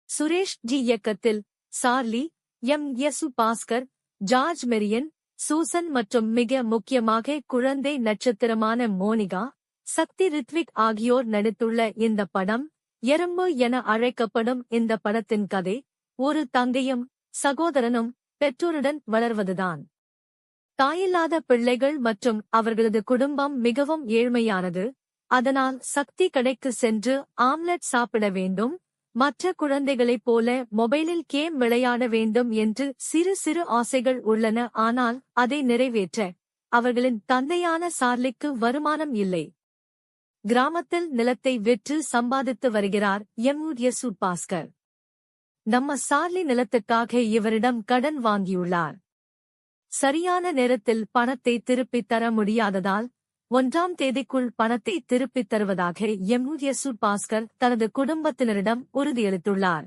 சுரேஷ் ஜி இயக்கத்தில் சார்லி, எம். பாஸ்கர், ஜார்ஜ் மெரியன், சூசன் மற்றும் மிக முக்கியமாக குழந்தை நட்சத்திரமான மோனிகா, சக்தி ரித்விக் ஆகியோர் நடித்துள்ள இந்த படம் எறும்பு என அழைக்கப்படும் இந்த படத்தின் கதை ஒரு தங்கையும் சகோதரனும் பெற்றோருடன் வளர்வதுதான். தாயில்லாத பிள்ளைகள் மற்றும் அவர்களது குடும்பம் மிகவும் ஏழ்மையானது. அதனால் சக்தி கடைக்கு சென்று ஆம்லெட் சாப்பிட வேண்டும், மற்ற குழந்தைகளைப் போல மொபைலில் கேம் விளையாட வேண்டும் என்று சிறு சிறு ஆசைகள் உள்ளன. ஆனால் அதை நிறைவேற்ற அவர்களின் தந்தையான சார்லிக்கு வருமானம் இல்லை. கிராமத்தில் நிலத்தை விற்று சம்பாதித்து வருகிறார் எம். பாஸ்கர். நம்ம சார்லி நிலத்துக்காக இவரிடம் கடன் வாங்கியுள்ளார். சரியான நேரத்தில் பணத்தை திருப்பித் தர முடியாததால் 1ஆம் தேதிக்குள் பணத்தை திருப்பித் தருவதாக எம். பாஸ்கர் தனது குடும்பத்தினரிடம் உறுதியளித்துள்ளார்.